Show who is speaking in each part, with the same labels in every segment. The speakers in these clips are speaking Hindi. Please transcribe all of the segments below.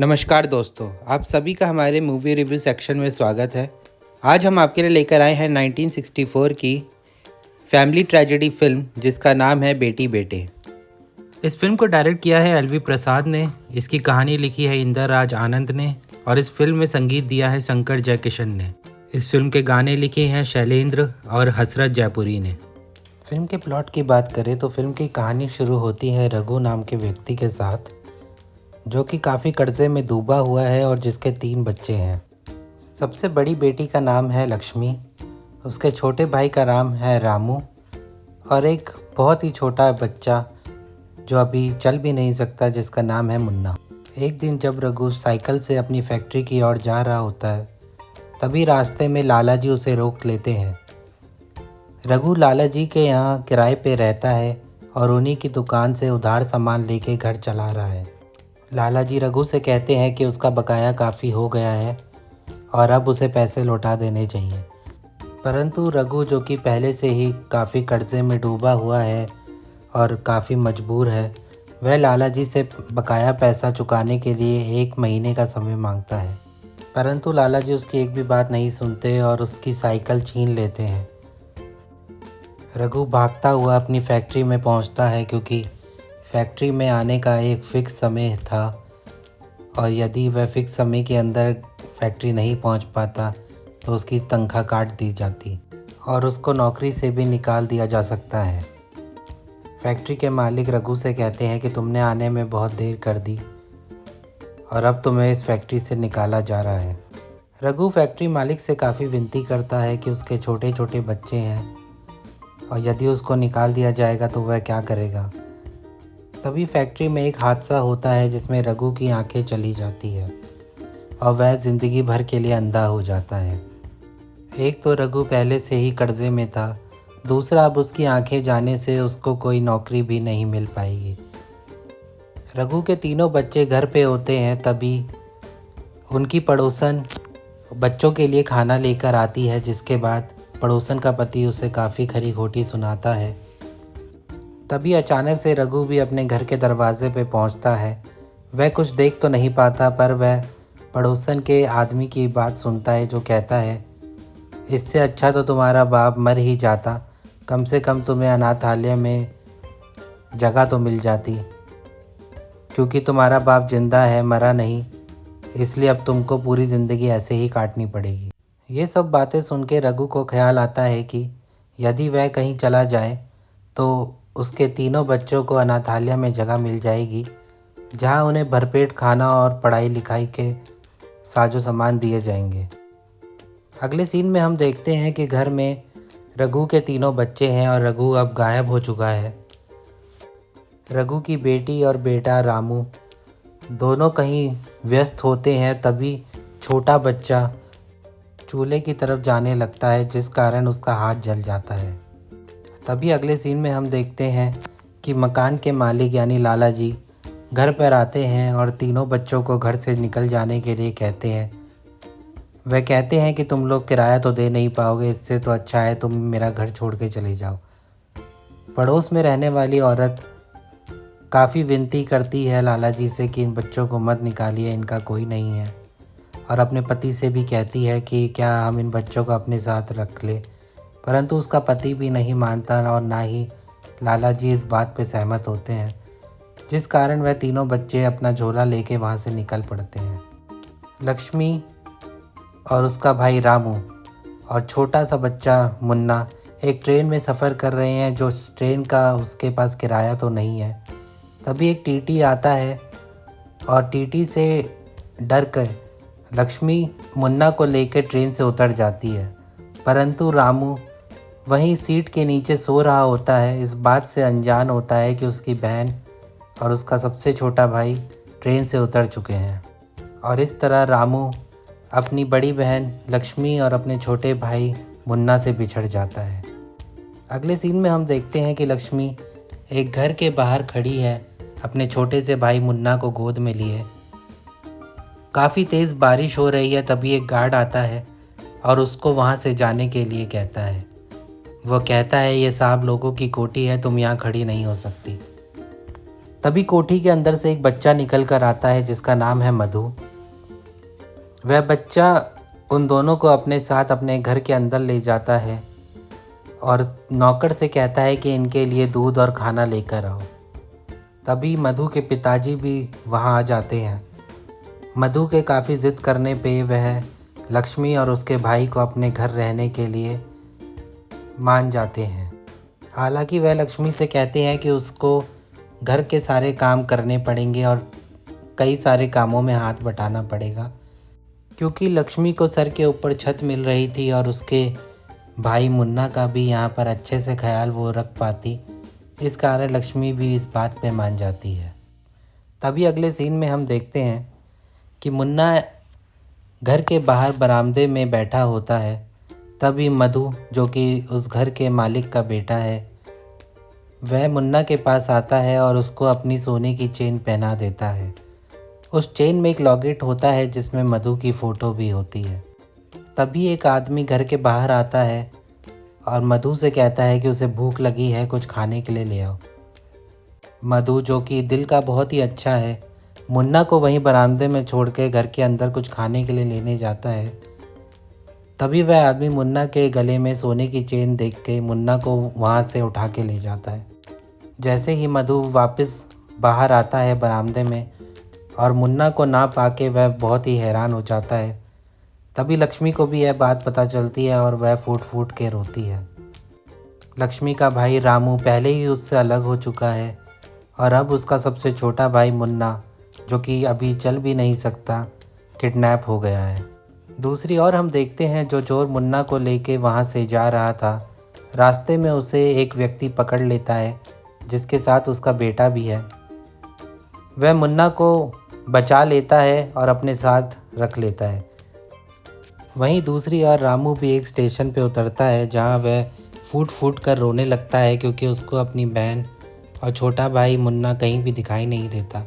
Speaker 1: नमस्कार दोस्तों, आप सभी का हमारे मूवी रिव्यू सेक्शन में स्वागत है। आज हम आपके लिए लेकर आए हैं 1964 की फैमिली ट्रेजेडी फिल्म जिसका नाम है बेटी बेटे। इस फिल्म को डायरेक्ट किया है एल वी प्रसाद ने, इसकी कहानी लिखी है इंदर राज आनंद ने और इस फिल्म में संगीत दिया है शंकर जयकिशन ने। इस फिल्म के गाने लिखे हैं शैलेंद्र और हसरत जयपुरी ने। फिल्म के प्लॉट की बात करें तो फिल्म की कहानी शुरू होती है रघु नाम के व्यक्ति के साथ, जो कि काफ़ी कर्जे में डूबा हुआ है और जिसके 3 बच्चे हैं। सबसे बड़ी बेटी का नाम है लक्ष्मी, उसके छोटे भाई का नाम है रामू और एक बहुत ही छोटा बच्चा जो अभी चल भी नहीं सकता जिसका नाम है मुन्ना। एक दिन जब रघु साइकिल से अपनी फैक्ट्री की ओर जा रहा होता है, तभी रास्ते में लाला जी उसे रोक लेते हैं। रघु लाला जी के यहाँ किराए पे रहता है और उन्हीं की दुकान से उधार सामान लेके घर चला रहा है। लाला जी रघु से कहते हैं कि उसका बकाया काफ़ी हो गया है और अब उसे पैसे लौटा देने चाहिए, परंतु रघु जो कि पहले से ही काफ़ी कर्जे में डूबा हुआ है और काफ़ी मजबूर है, वह लाला जी से बकाया पैसा चुकाने के लिए 1 महीने का समय मांगता है, परंतु लाला जी उसकी एक भी बात नहीं सुनते और उसकी साइकिल छीन लेते हैं। रघु भागता हुआ अपनी फैक्ट्री में पहुंचता है क्योंकि फैक्ट्री में आने का एक फ़िक्स समय था और यदि वह फ़िक्स समय के अंदर फैक्ट्री नहीं पहुंच पाता तो उसकी तनख्वाह काट दी जाती और उसको नौकरी से भी निकाल दिया जा सकता है। फैक्ट्री के मालिक रघु से कहते हैं कि तुमने आने में बहुत देर कर दी और अब तुम्हें इस फैक्ट्री से निकाला जा रहा है। रघु फैक्ट्री मालिक से काफ़ी विनती करता है कि उसके छोटे छोटे बच्चे हैं और यदि उसको निकाल दिया जाएगा तो वह क्या करेगा। तभी फैक्ट्री में एक हादसा होता है जिसमें रघु की आंखें चली जाती है और वह ज़िंदगी भर के लिए अंधा हो जाता है। एक तो रघु पहले से ही कर्जे में था, दूसरा अब उसकी आंखें जाने से उसको कोई नौकरी भी नहीं मिल पाएगी। रघु के तीनों बच्चे घर पे होते हैं, तभी उनकी पड़ोसन बच्चों के लिए खाना लेकर आती है, जिसके बाद पड़ोसन का पति उसे काफ़ी खरी खोटी सुनाता है। तभी अचानक से रघु भी अपने घर के दरवाजे पे पहुंचता है। वह कुछ देख तो नहीं पाता, पर वह पड़ोसन के आदमी की बात सुनता है जो कहता है, इससे अच्छा तो तुम्हारा बाप मर ही जाता, कम से कम तुम्हें अनाथालय में जगह तो मिल जाती, क्योंकि तुम्हारा बाप जिंदा है, मरा नहीं, इसलिए अब तुमको पूरी ज़िंदगी ऐसे ही काटनी पड़ेगी। ये सब बातें सुन के रघु को ख्याल आता है कि यदि वह कहीं चला जाए तो उसके तीनों बच्चों को अनाथालय में जगह मिल जाएगी, जहां उन्हें भरपेट खाना और पढ़ाई लिखाई के साजो सामान दिए जाएंगे। अगले सीन में हम देखते हैं कि घर में रघु के तीनों बच्चे हैं और रघु अब गायब हो चुका है। रघु की बेटी और बेटा रामू दोनों कहीं व्यस्त होते हैं, तभी छोटा बच्चा चूल्हे की तरफ जाने लगता है, जिस कारण उसका हाथ जल जाता है। तभी अगले सीन में हम देखते हैं कि मकान के मालिक यानी लाला जी घर पर आते हैं और तीनों बच्चों को घर से निकल जाने के लिए कहते हैं। वह कहते हैं कि तुम लोग किराया तो दे नहीं पाओगे, इससे तो अच्छा है तुम मेरा घर छोड़ के चले जाओ। पड़ोस में रहने वाली औरत काफ़ी विनती करती है लाला जी से कि इन बच्चों को मत निकालिए, इनका कोई नहीं है, और अपने पति से भी कहती है कि क्या हम इन बच्चों को अपने साथ रख ले, परंतु उसका पति भी नहीं मानता और ना ही लाला जी इस बात पे सहमत होते हैं, जिस कारण वह तीनों बच्चे अपना झोला लेके वहाँ से निकल पड़ते हैं। लक्ष्मी और उसका भाई रामू और छोटा सा बच्चा मुन्ना एक ट्रेन में सफ़र कर रहे हैं, जो ट्रेन का उसके पास किराया तो नहीं है। तभी एक टीटी आता है और टीटी से डर कर लक्ष्मी मुन्ना को लेकर ट्रेन से उतर जाती है, परंतु रामू वहीं सीट के नीचे सो रहा होता है, इस बात से अनजान होता है कि उसकी बहन और उसका सबसे छोटा भाई ट्रेन से उतर चुके हैं। और इस तरह रामू अपनी बड़ी बहन लक्ष्मी और अपने छोटे भाई मुन्ना से बिछड़ जाता है। अगले सीन में हम देखते हैं कि लक्ष्मी एक घर के बाहर खड़ी है, अपने छोटे से भाई मुन्ना को गोद में लिए। काफ़ी तेज़ बारिश हो रही है, तभी एक गार्ड आता है और उसको वहाँ से जाने के लिए कहता है। वह कहता है, ये साहब लोगों की कोठी है, तुम यहाँ खड़ी नहीं हो सकती। तभी कोठी के अंदर से एक बच्चा निकल कर आता है जिसका नाम है मधु। वह बच्चा उन दोनों को अपने साथ अपने घर के अंदर ले जाता है और नौकर से कहता है कि इनके लिए दूध और खाना लेकर आओ। तभी मधु के पिताजी भी वहाँ आ जाते हैं। मधु के काफ़ी ज़िद करने पे वह लक्ष्मी और उसके भाई को अपने घर रहने के लिए मान जाते हैं। हालांकि वह लक्ष्मी से कहते हैं कि उसको घर के सारे काम करने पड़ेंगे और कई सारे कामों में हाथ बटाना पड़ेगा, क्योंकि लक्ष्मी को सर के ऊपर छत मिल रही थी और उसके भाई मुन्ना का भी यहाँ पर अच्छे से ख्याल वो रख पाती। इस कारण लक्ष्मी भी इस बात पे मान जाती है। तभी अगले सीन में हम देखते हैं कि मुन्ना घर के बाहर बरामदे में बैठा होता है। तभी मधु, जो कि उस घर के मालिक का बेटा है, वह मुन्ना के पास आता है और उसको अपनी सोने की चेन पहना देता है। उस चेन में एक लॉकेट होता है जिसमें मधु की फ़ोटो भी होती है। तभी एक आदमी घर के बाहर आता है और मधु से कहता है कि उसे भूख लगी है, कुछ खाने के लिए ले आओ। मधु, जो कि दिल का बहुत ही अच्छा है, मुन्ना को वहीं बरामदे में छोड़ के घर के अंदर कुछ खाने के लिए लेने जाता है। तभी वह आदमी मुन्ना के गले में सोने की चेन देख के मुन्ना को वहाँ से उठा के ले जाता है। जैसे ही मधु वापस बाहर आता है बरामदे में और मुन्ना को ना पाके वह बहुत ही हैरान हो जाता है। तभी लक्ष्मी को भी यह बात पता चलती है और वह फूट फूट के रोती है। लक्ष्मी का भाई रामू पहले ही उससे अलग हो चुका है और अब उसका सबसे छोटा भाई मुन्ना, जो कि अभी चल भी नहीं सकता, किडनैप हो गया है। दूसरी ओर हम देखते हैं जो चोर मुन्ना को लेके वहाँ से जा रहा था, रास्ते में उसे एक व्यक्ति पकड़ लेता है जिसके साथ उसका बेटा भी है। वह मुन्ना को बचा लेता है और अपने साथ रख लेता है। वहीं दूसरी ओर रामू भी एक स्टेशन पे उतरता है जहाँ वह फूट फूट कर रोने लगता है, क्योंकि उसको अपनी बहन और छोटा भाई मुन्ना कहीं भी दिखाई नहीं देता।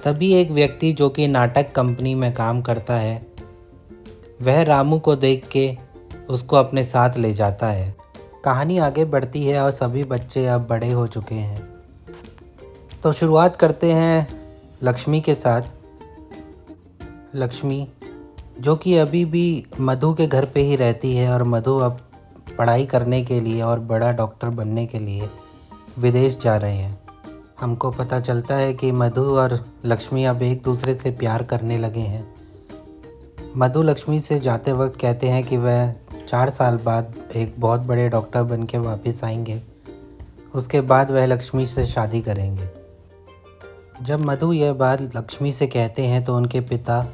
Speaker 1: तभी एक व्यक्ति, जो कि नाटक कंपनी में काम करता है, वह रामू को देख के उसको अपने साथ ले जाता है। कहानी आगे बढ़ती है और सभी बच्चे अब बड़े हो चुके हैं। तो शुरुआत करते हैं लक्ष्मी के साथ। लक्ष्मी, जो कि अभी भी मधु के घर पे ही रहती है, और मधु अब पढ़ाई करने के लिए और बड़ा डॉक्टर बनने के लिए विदेश जा रहे हैं। हमको पता चलता है कि मधु और लक्ष्मी अब एक दूसरे से प्यार करने लगे हैं। मधु लक्ष्मी से जाते वक्त कहते हैं कि वह 4 साल बाद एक बहुत बड़े डॉक्टर बन के वापस आएंगे। उसके बाद वह लक्ष्मी से शादी करेंगे। जब मधु यह बात लक्ष्मी से कहते हैं तो उनके पिता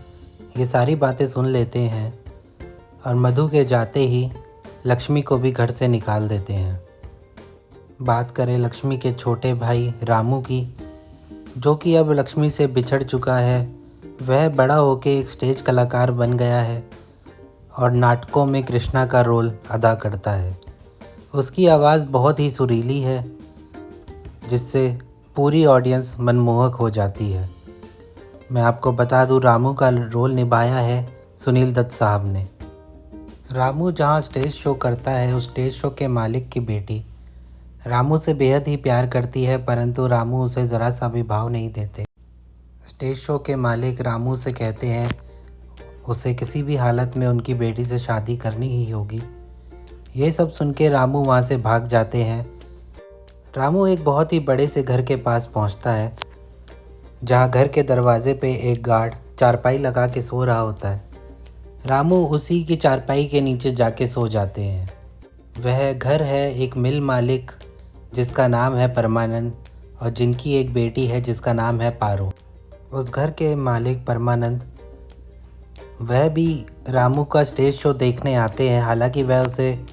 Speaker 1: ये सारी बातें सुन लेते हैं और मधु के जाते ही लक्ष्मी को भी घर से निकाल देते हैं। बात करें लक्ष्मी के छोटे भाई रामू की, जो कि अब लक्ष्मी से बिछड़ चुका है। वह बड़ा होकर एक स्टेज कलाकार बन गया है और नाटकों में कृष्णा का रोल अदा करता है। उसकी आवाज़ बहुत ही सुरीली है, जिससे पूरी ऑडियंस मनमोहक हो जाती है। मैं आपको बता दूं, रामू का रोल निभाया है सुनील दत्त साहब ने। रामू जहां स्टेज शो करता है, उस स्टेज शो के मालिक की बेटी रामू से बेहद ही प्यार करती है, परंतु रामू उसे ज़रा सा भी भाव नहीं देते। स्टेज शो के मालिक रामू से कहते हैं उसे किसी भी हालत में उनकी बेटी से शादी करनी ही होगी। ये सब सुन के रामू वहाँ से भाग जाते हैं। रामू एक बहुत ही बड़े से घर के पास पहुँचता है, जहाँ घर के दरवाजे पे एक गार्ड चारपाई लगा के सो रहा होता है। रामू उसी की चारपाई के नीचे जाके सो जाते हैं। वह घर है एक मिल मालिक जिसका नाम है परमानंद, और जिनकी एक बेटी है जिसका नाम है पारो। उस घर के मालिक परमानंद, वह भी रामू का स्टेज शो देखने आते हैं। हालांकि वह उसे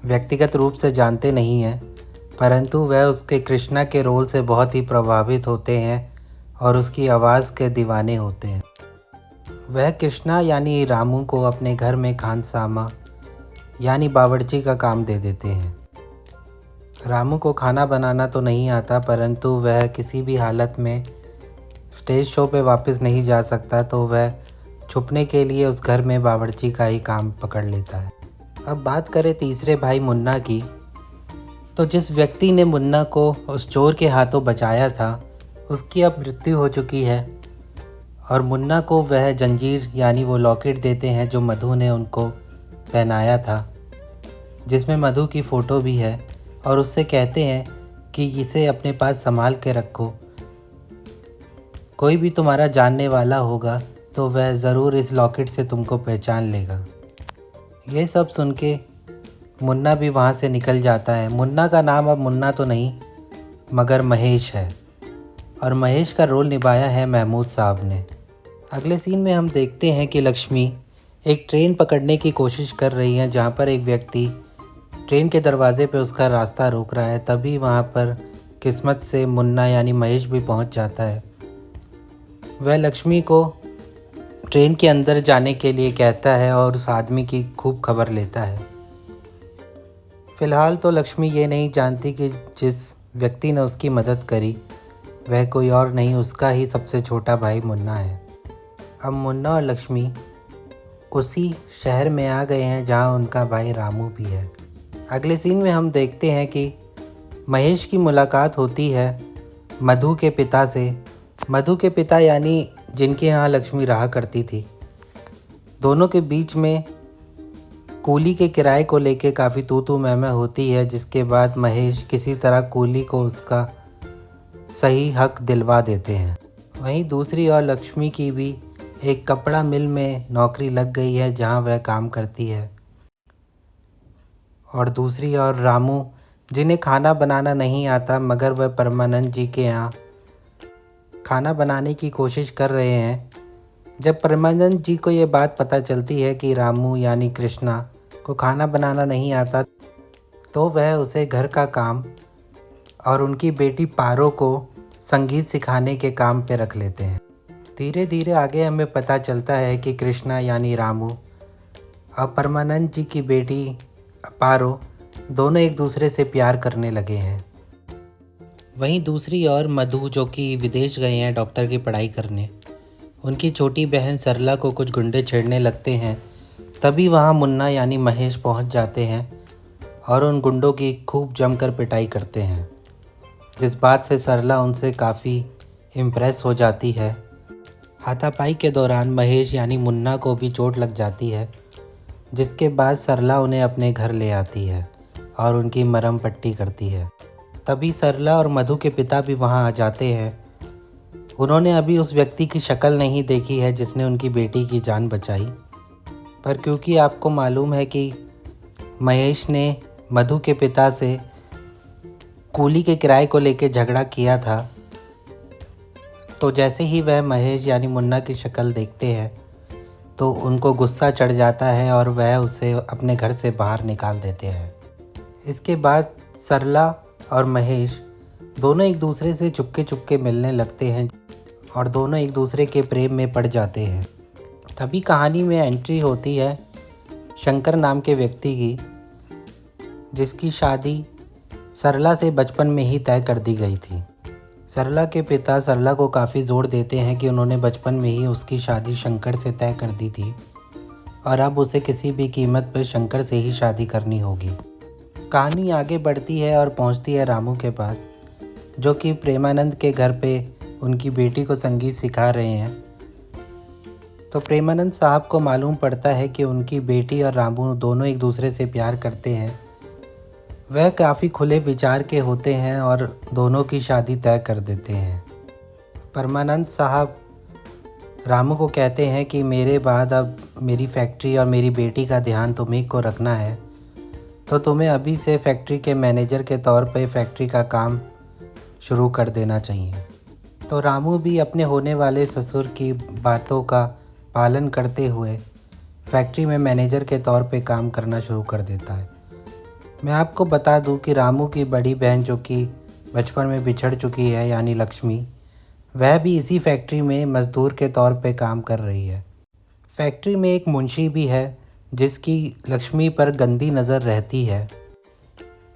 Speaker 1: व्यक्तिगत रूप से जानते नहीं हैं, परंतु वह उसके कृष्णा के रोल से बहुत ही प्रभावित होते हैं और उसकी आवाज़ के दीवाने होते हैं। वह कृष्णा यानी रामू को अपने घर में खानसामा यानी बावर्ची का काम दे देते हैं। रामू को खाना बनाना तो नहीं आता, परंतु वह किसी भी हालत में स्टेज शो पे वापस नहीं जा सकता, तो वह छुपने के लिए उस घर में बावर्ची का ही काम पकड़ लेता है। अब बात करें तीसरे भाई मुन्ना की, तो जिस व्यक्ति ने मुन्ना को उस चोर के हाथों बचाया था, उसकी अब मृत्यु हो चुकी है और मुन्ना को वह जंजीर यानी वो लॉकेट देते हैं जो मधु ने उनको पहनाया था, जिसमें मधु की फ़ोटो भी है, और उससे कहते हैं कि इसे अपने पास संभाल के रखो। कोई भी तुम्हारा जानने वाला होगा तो वह ज़रूर इस लॉकेट से तुमको पहचान लेगा। ये सब सुन के मुन्ना भी वहाँ से निकल जाता है। मुन्ना का नाम अब मुन्ना तो नहीं मगर महेश है, और महेश का रोल निभाया है महमूद साहब ने। अगले सीन में हम देखते हैं कि लक्ष्मी एक ट्रेन पकड़ने की कोशिश कर रही है, जहाँ पर एक व्यक्ति ट्रेन के दरवाजे पे उसका रास्ता रोक रहा है। तभी वहाँ पर किस्मत से मुन्ना यानी महेश भी पहुँच जाता है। वह लक्ष्मी को ट्रेन के अंदर जाने के लिए कहता है और उस आदमी की खूब खबर लेता है। फ़िलहाल तो लक्ष्मी ये नहीं जानती कि जिस व्यक्ति ने उसकी मदद करी वह कोई और नहीं, उसका ही सबसे छोटा भाई मुन्ना है। अब मुन्ना और लक्ष्मी उसी शहर में आ गए हैं जहां उनका भाई रामू भी है। अगले सीन में हम देखते हैं कि महेश की मुलाकात होती है मधु के पिता से। मधु के पिता यानी जिनके यहाँ लक्ष्मी रहा करती थी। दोनों के बीच में कूली के किराए को लेके काफ़ी तू मैं होती है, जिसके बाद महेश किसी तरह कूली को उसका सही हक दिलवा देते हैं। वहीं दूसरी ओर लक्ष्मी की भी एक कपड़ा मिल में नौकरी लग गई है जहां वह काम करती है, और दूसरी ओर रामू जिन्हें खाना बनाना नहीं आता मगर वह परमानंद जी के यहाँ खाना बनाने की कोशिश कर रहे हैं। जब परमानंद जी को ये बात पता चलती है कि रामू यानी कृष्णा को खाना बनाना नहीं आता, तो वह उसे घर का काम और उनकी बेटी पारो को संगीत सिखाने के काम पे रख लेते हैं। धीरे धीरे आगे हमें पता चलता है कि कृष्णा यानी रामू और परमानंद जी की बेटी पारो दोनों एक दूसरे से प्यार करने लगे हैं। वहीं दूसरी ओर मधु जो कि विदेश गए हैं डॉक्टर की पढ़ाई करने, उनकी छोटी बहन सरला को कुछ गुंडे छेड़ने लगते हैं। तभी वहां मुन्ना यानी महेश पहुंच जाते हैं और उन गुंडों की खूब जमकर पिटाई करते हैं, जिस बात से सरला उनसे काफ़ी इम्प्रेस हो जाती है। हाथापाई के दौरान महेश यानी मुन्ना को भी चोट लग जाती है, जिसके बाद सरला उन्हें अपने घर ले आती है और उनकी मरहम पट्टी करती है। तभी सरला और मधु के पिता भी वहां आ जाते हैं। उन्होंने अभी उस व्यक्ति की शक्ल नहीं देखी है जिसने उनकी बेटी की जान बचाई, पर क्योंकि आपको मालूम है कि महेश ने मधु के पिता से कूली के किराए को लेकर झगड़ा किया था, तो जैसे ही वह महेश यानी मुन्ना की शक्ल देखते हैं तो उनको गुस्सा चढ़ जाता है और वह उसे अपने घर से बाहर निकाल देते हैं। इसके बाद सरला और महेश दोनों एक दूसरे से चुपके मिलने लगते हैं और दोनों एक दूसरे के प्रेम में पड़ जाते हैं। तभी कहानी में एंट्री होती है शंकर नाम के व्यक्ति की, जिसकी शादी सरला से बचपन में ही तय कर दी गई थी। सरला के पिता सरला को काफ़ी ज़ोर देते हैं कि उन्होंने बचपन में ही उसकी शादी शंकर से तय कर दी थी और अब उसे किसी भी कीमत पर शंकर से ही शादी करनी होगी। कहानी आगे बढ़ती है और पहुंचती है रामू के पास, जो कि प्रेमानंद के घर पे उनकी बेटी को संगीत सिखा रहे हैं। तो प्रेमानंद साहब को मालूम पड़ता है कि उनकी बेटी और रामू दोनों एक दूसरे से प्यार करते हैं। वह काफ़ी खुले विचार के होते हैं और दोनों की शादी तय कर देते हैं। परमानंद साहब रामू को कहते हैं कि मेरे बाद अब मेरी फैक्ट्री और मेरी बेटी का ध्यान तुम्हीं को रखना है, तो तुम्हें अभी से फैक्ट्री के मैनेजर के तौर पे फैक्ट्री का काम शुरू कर देना चाहिए। तो रामू भी अपने होने वाले ससुर की बातों का पालन करते हुए फैक्ट्री में मैनेजर के तौर पे काम करना शुरू कर देता है। मैं आपको बता दूं कि रामू की बड़ी बहन जो कि बचपन में बिछड़ चुकी है यानी लक्ष्मी, वह भी इसी फैक्ट्री में मज़दूर के तौर पे काम कर रही है। फैक्ट्री में एक मुंशी भी है जिसकी लक्ष्मी पर गंदी नज़र रहती है।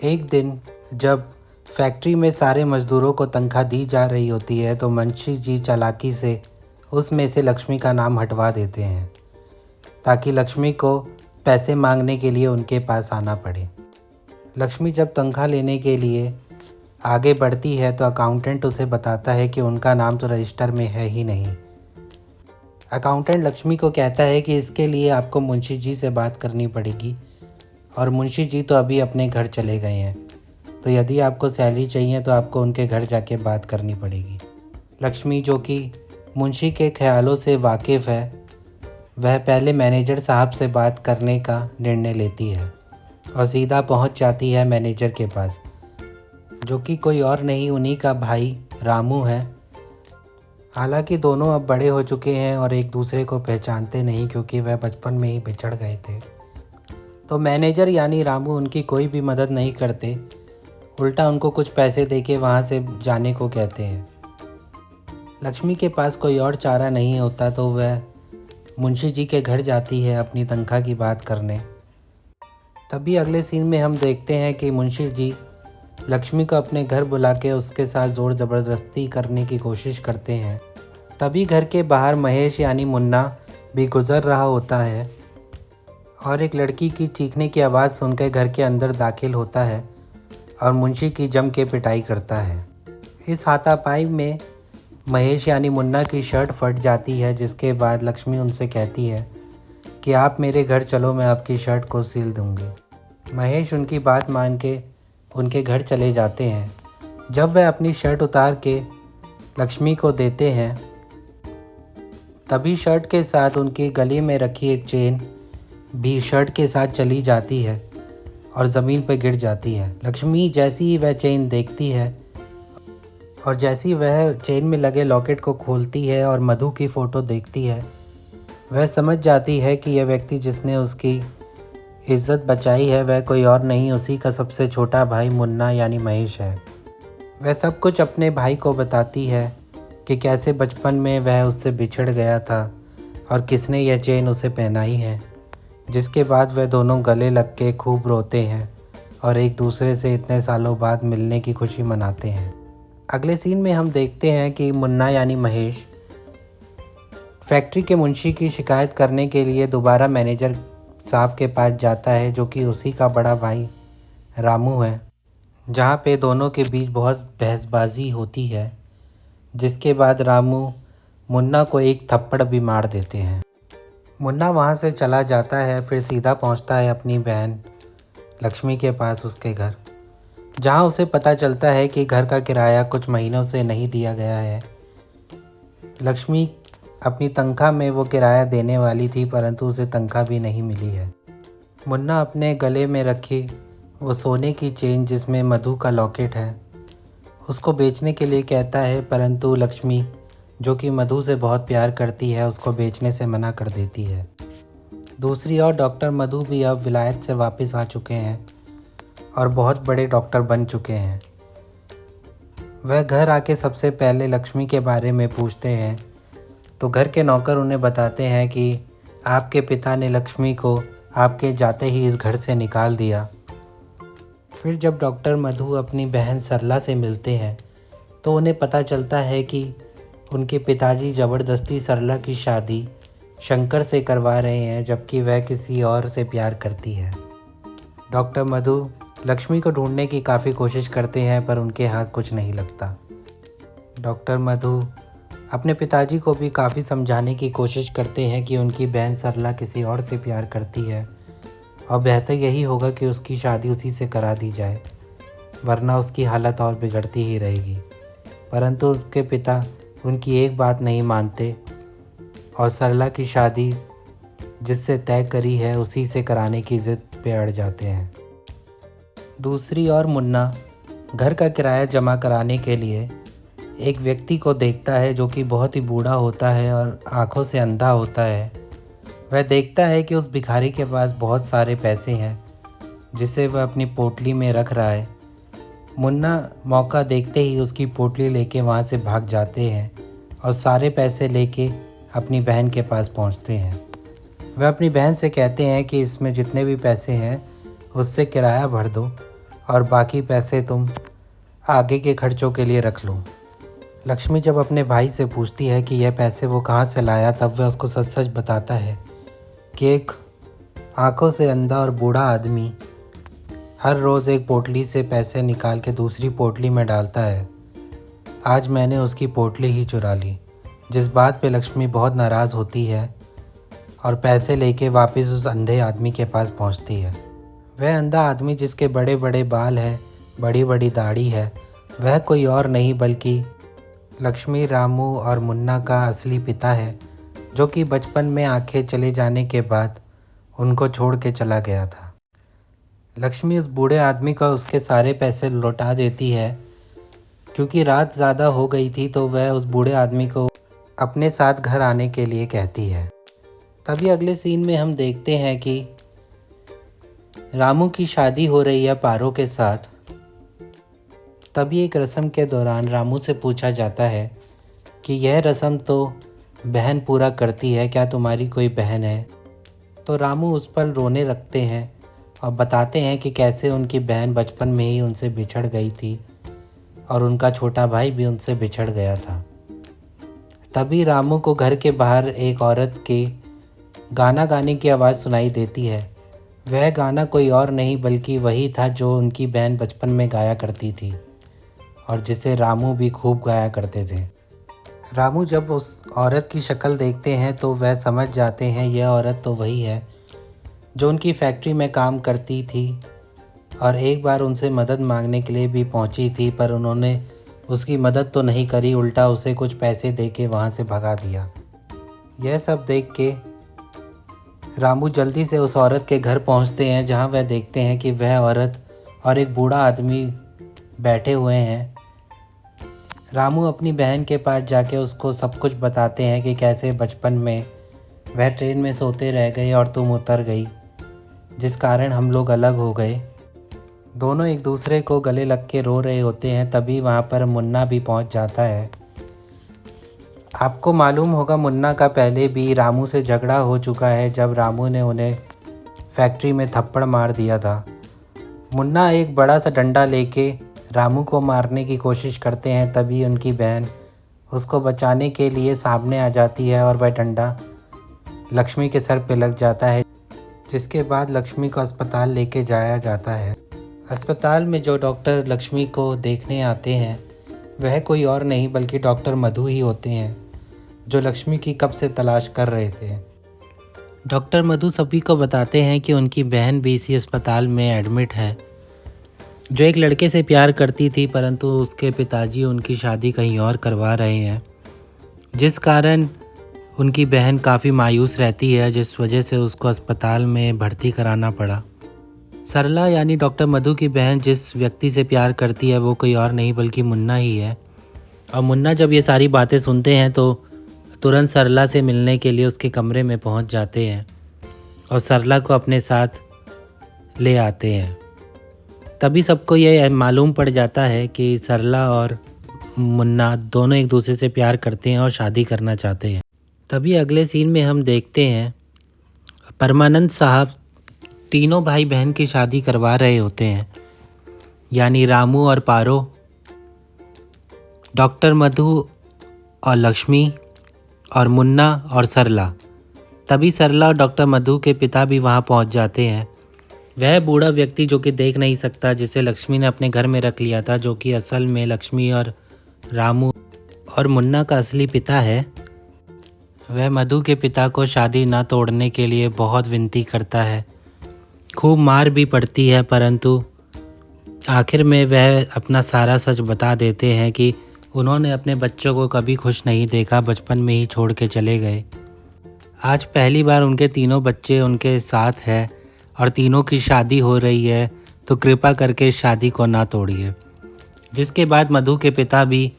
Speaker 1: एक दिन जब फैक्ट्री में सारे मज़दूरों को तनख्वाह दी जा रही होती है तो मुंशी जी चालाकी से उसमें से लक्ष्मी का नाम हटवा देते हैं ताकि लक्ष्मी को पैसे मांगने के लिए उनके पास आना पड़े। लक्ष्मी जब तनख्वाह लेने के लिए आगे बढ़ती है तो अकाउंटेंट उसे बताता है कि उनका नाम तो रजिस्टर में है ही नहीं। अकाउंटेंट लक्ष्मी को कहता है कि इसके लिए आपको मुंशी जी से बात करनी पड़ेगी और मुंशी जी तो अभी अपने घर चले गए हैं, तो यदि आपको सैलरी चाहिए तो आपको उनके घर जाके बात करनी पड़ेगी। लक्ष्मी, जो कि मुंशी के ख्यालों से वाकिफ़ है, वह पहले मैनेजर साहब से बात करने का निर्णय लेती है और सीधा पहुंच जाती है मैनेजर के पास, जो कि कोई और नहीं उन्हीं का भाई रामू है। हालांकि दोनों अब बड़े हो चुके हैं और एक दूसरे को पहचानते नहीं, क्योंकि वह बचपन में ही बिछड़ गए थे। तो मैनेजर यानी रामू उनकी कोई भी मदद नहीं करते, उल्टा उनको कुछ पैसे देके वहाँ से जाने को कहते हैं। लक्ष्मी के पास कोई और चारा नहीं होता तो वह मुंशी जी के घर जाती है अपनी तनख्वाह की बात करने। तभी अगले सीन में हम देखते हैं कि मुंशी जी लक्ष्मी को अपने घर बुला के उसके साथ ज़ोर ज़बरदस्ती करने की कोशिश करते हैं। तभी घर के बाहर महेश यानी मुन्ना भी गुज़र रहा होता है और एक लड़की की चीखने की आवाज़ सुनकर घर के अंदर दाखिल होता है और मुंशी की जम के पिटाई करता है। इस हाथापाई में महेश यानी मुन्ना की शर्ट फट जाती है, जिसके बाद लक्ष्मी उनसे कहती है कि आप मेरे घर चलो, मैं आपकी शर्ट को सिल दूंगी। महेश उनकी बात मान के उनके घर चले जाते हैं। जब वह अपनी शर्ट उतार के लक्ष्मी को देते हैं, तभी शर्ट के साथ उनके गले में रखी एक चेन भी शर्ट के साथ चली जाती है और ज़मीन पर गिर जाती है। लक्ष्मी जैसी ही वह चेन देखती है और जैसी वह चेन में लगे लॉकेट को खोलती है और मधु की फ़ोटो देखती है, वह समझ जाती है कि यह व्यक्ति जिसने उसकी इज़्ज़त बचाई है वह कोई और नहीं, उसी का सबसे छोटा भाई मुन्ना यानी महेश है। वह सब कुछ अपने भाई को बताती है कि कैसे बचपन में वह उससे बिछड़ गया था और किसने यह चेन उसे पहनाई है। जिसके बाद वह दोनों गले लग के खूब रोते हैं और एक दूसरे से इतने सालों बाद मिलने की खुशी मनाते हैं। अगले सीन में हम देखते हैं कि मुन्ना यानी महेश फैक्ट्री के मुंशी की शिकायत करने के लिए दोबारा मैनेजर साहब के पास जाता है, जो कि उसी का बड़ा भाई रामू है, जहाँ पे दोनों के बीच बहुत बहसबाजी होती है। जिसके बाद रामू मुन्ना को एक थप्पड़ भी मार देते हैं। मुन्ना वहाँ से चला जाता है, फिर सीधा पहुँचता है अपनी बहन लक्ष्मी के पास, उसके घर, जहाँ उसे पता चलता है कि घर का किराया कुछ महीनों से नहीं दिया गया है। लक्ष्मी अपनी तनख्वाह में वो किराया देने वाली थी, परंतु उसे तनख्वाह भी नहीं मिली है। मुन्ना अपने गले में रखी वो सोने की चेन जिसमें मधु का लॉकेट है, उसको बेचने के लिए कहता है, परंतु लक्ष्मी, जो कि मधु से बहुत प्यार करती है, उसको बेचने से मना कर देती है। दूसरी ओर डॉक्टर मधु भी अब विलायत से वापस आ चुके हैं और बहुत बड़े डॉक्टर बन चुके हैं। वह घर आके सबसे पहले लक्ष्मी के बारे में पूछते हैं, तो घर के नौकर उन्हें बताते हैं कि आपके पिता ने लक्ष्मी को आपके जाते ही इस घर से निकाल दिया। फिर जब डॉक्टर मधु अपनी बहन सरला से मिलते हैं तो उन्हें पता चलता है कि उनके पिताजी ज़बरदस्ती सरला की शादी शंकर से करवा रहे हैं, जबकि वह किसी और से प्यार करती है। डॉक्टर मधु लक्ष्मी को ढूंढने की काफ़ी कोशिश करते हैं, पर उनके हाथ कुछ नहीं लगता। डॉक्टर मधु अपने पिताजी को भी काफ़ी समझाने की कोशिश करते हैं कि उनकी बहन सरला किसी और से प्यार करती है और बेहतर यही होगा कि उसकी शादी उसी से करा दी जाए, वरना उसकी हालत और बिगड़ती ही रहेगी। परंतु उसके पिता उनकी एक बात नहीं मानते और सरला की शादी जिससे तय करी है उसी से कराने की ज़िद पे अड़ जाते हैं। दूसरी ओर मुन्ना घर का किराया जमा कराने के लिए एक व्यक्ति को देखता है, जो कि बहुत ही बूढ़ा होता है और आंखों से अंधा होता है। वह देखता है कि उस भिखारी के पास बहुत सारे पैसे हैं, जिसे वह अपनी पोटली में रख रहा है। मुन्ना मौका देखते ही उसकी पोटली लेके वहाँ से भाग जाते हैं और सारे पैसे लेके अपनी बहन के पास पहुँचते हैं। वह अपनी बहन से कहते हैं कि इसमें जितने भी पैसे हैं उससे किराया भर दो और बाकी पैसे तुम आगे के खर्चों के लिए रख लो। लक्ष्मी जब अपने भाई से पूछती है कि यह पैसे वो कहाँ से लाया, तब वह उसको सच सच बताता है कि एक आंखों से अंधा और बूढ़ा आदमी हर रोज़ एक पोटली से पैसे निकाल के दूसरी पोटली में डालता है। आज मैंने उसकी पोटली ही चुरा ली, जिस बात पे लक्ष्मी बहुत नाराज़ होती है और पैसे लेके वापस उस अंधे आदमी के पास पहुंचती है। वह अंधा आदमी जिसके बड़े बड़े बाल हैं, बड़ी बड़ी दाढ़ी है, वह कोई और नहीं बल्कि लक्ष्मी, रामू और मुन्ना का असली पिता है, जो कि बचपन में आंखें चले जाने के बाद उनको छोड़ के चला गया था। लक्ष्मी उस बूढ़े आदमी को उसके सारे पैसे लौटा देती है। क्योंकि रात ज़्यादा हो गई थी तो वह उस बूढ़े आदमी को अपने साथ घर आने के लिए कहती है। तभी अगले सीन में हम देखते हैं कि रामू की शादी हो रही है पारो के साथ। तभी एक रस्म के दौरान रामू से पूछा जाता है कि यह रस्म तो बहन पूरा करती है, क्या तुम्हारी कोई बहन है? तो रामू उस पर रोने लगते हैं और बताते हैं कि कैसे उनकी बहन बचपन में ही उनसे बिछड़ गई थी और उनका छोटा भाई भी उनसे बिछड़ गया था। तभी रामू को घर के बाहर एक औरत के गाना गाने की आवाज़ सुनाई देती है। वह गाना कोई और नहीं बल्कि वही था जो उनकी बहन बचपन में गाया करती थी और जिसे रामू भी खूब गाया करते थे। रामू जब उस औरत की शक्ल देखते हैं तो वह समझ जाते हैं यह औरत तो वही है जो उनकी फैक्ट्री में काम करती थी और एक बार उनसे मदद मांगने के लिए भी पहुंची थी, पर उन्होंने उसकी मदद तो नहीं करी, उल्टा उसे कुछ पैसे दे के वहाँ से भगा दिया। यह सब देख के रामू जल्दी से उस औरत के घर पहुँचते हैं, जहाँ वह देखते हैं कि वह औरत और एक बूढ़ा आदमी बैठे हुए हैं। रामू अपनी बहन के पास जाके उसको सब कुछ बताते हैं कि कैसे बचपन में वह ट्रेन में सोते रह गए और तुम उतर गई, जिस कारण हम लोग अलग हो गए। दोनों एक दूसरे को गले लग के रो रहे होते हैं। तभी वहाँ पर मुन्ना भी पहुँच जाता है। आपको मालूम होगा मुन्ना का पहले भी रामू से झगड़ा हो चुका है, जब रामू ने उन्हें फैक्ट्री में थप्पड़ मार दिया था। मुन्ना एक बड़ा सा डंडा लेके रामू को मारने की कोशिश करते हैं। तभी उनकी बहन उसको बचाने के लिए सामने आ जाती है और वह डंडा लक्ष्मी के सर पे लग जाता है, जिसके बाद लक्ष्मी को अस्पताल लेके जाया जाता है। अस्पताल में जो डॉक्टर लक्ष्मी को देखने आते हैं वह कोई और नहीं बल्कि डॉक्टर मधु ही होते हैं, जो लक्ष्मी की कब से तलाश कर रहे थे। डॉक्टर मधु सभी को बताते हैं कि उनकी बहन भी इसी अस्पताल में एडमिट है, जो एक लड़के से प्यार करती थी, परंतु उसके पिताजी उनकी शादी कहीं और करवा रहे हैं, जिस कारण उनकी बहन काफ़ी मायूस रहती है, जिस वजह से उसको अस्पताल में भर्ती कराना पड़ा। सरला यानी डॉक्टर मधु की बहन जिस व्यक्ति से प्यार करती है वो कोई और नहीं बल्कि मुन्ना ही है। और मुन्ना जब ये सारी बातें सुनते हैं तो तुरंत सरला से मिलने के लिए उसके कमरे में पहुंच जाते हैं और सरला को अपने साथ ले आते हैं। तभी सबको ये मालूम पड़ जाता है कि सरला और मुन्ना दोनों एक दूसरे से प्यार करते हैं और शादी करना चाहते हैं। तभी अगले सीन में हम देखते हैं परमानंद साहब तीनों भाई बहन की शादी करवा रहे होते हैं, यानी रामू और पारो, डॉक्टर मधु और लक्ष्मी और मुन्ना और सरला। तभी सरला और डॉक्टर मधु के पिता भी वहाँ पहुँच जाते हैं। वह बूढ़ा व्यक्ति जो कि देख नहीं सकता, जिसे लक्ष्मी ने अपने घर में रख लिया था, जो कि असल में लक्ष्मी और रामू और मुन्ना का असली पिता है, वह मधु के पिता को शादी ना तोड़ने के लिए बहुत विनती करता है। खूब मार भी पड़ती है, परंतु आखिर में वह अपना सारा सच बता देते हैं कि उन्होंने अपने बच्चों को कभी खुश नहीं देखा, बचपन में ही छोड़ के चले गए। आज पहली बार उनके तीनों बच्चे उनके साथ हैं और तीनों की शादी हो रही है, तो कृपा करके शादी को ना तोड़िए। जिसके बाद मधु के पिता भी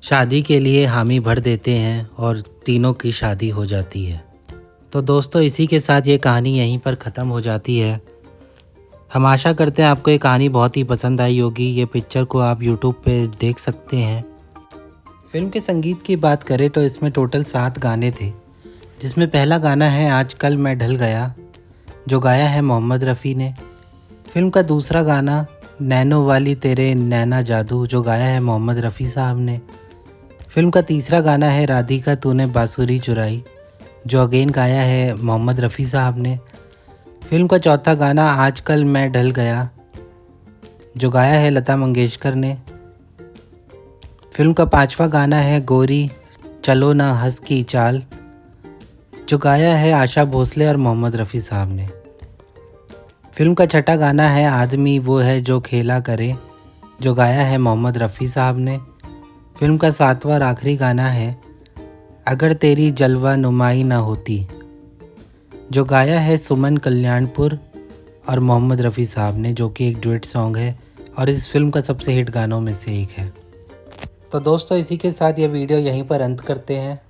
Speaker 1: शादी के लिए हामी भर देते हैं और तीनों की शादी हो जाती है। तो दोस्तों, इसी के साथ ये कहानी यहीं पर ख़त्म हो जाती है। हम आशा करते हैं आपको ये कहानी बहुत ही पसंद आई होगी। ये पिक्चर को आप यूट्यूब पे देख सकते हैं। फिल्म के संगीत की बात करें तो इसमें टोटल 7 गाने थे, जिसमें पहला गाना है आजकल मैं ढल गया, जो गाया है मोहम्मद रफ़ी ने। फिल्म का दूसरा गाना नैनो वाली तेरे नैना जादू, जो गाया है मोहम्मद रफ़ी साहब ने। फिल्म का तीसरा गाना है राधिका तूने बांसुरी चुराई, जो अगेन गाया है मोहम्मद रफ़ी साहब ने। फिल्म का चौथा गाना आजकल मैं ढल गया, जो गाया है लता मंगेशकर ने। फिल्म का पांचवा गाना है गोरी चलो ना हंस की चाल, जो गाया है आशा भोसले और मोहम्मद रफ़ी साहब ने। फिल्म का छठा गाना है आदमी वो है जो खेला करे, जो गाया है मोहम्मद रफ़ी साहब ने। फिल्म का सातवां और आखिरी गाना है अगर तेरी जलवा नुमाई ना होती, जो गाया है सुमन कल्याणपुर और मोहम्मद रफ़ी साहब ने, जो कि एक डुएट सॉन्ग है और इस फिल्म का सबसे हिट गानों में से एक है। तो दोस्तों, इसी के साथ ये वीडियो यहीं पर अंत करते हैं।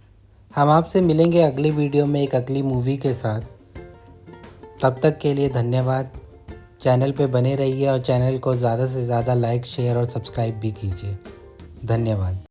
Speaker 1: हम आपसे मिलेंगे अगली वीडियो में एक अगली मूवी के साथ। तब तक के लिए धन्यवाद। चैनल पे बने रहिए और चैनल को ज़्यादा से ज़्यादा लाइक, शेयर और सब्सक्राइब भी कीजिए। धन्यवाद।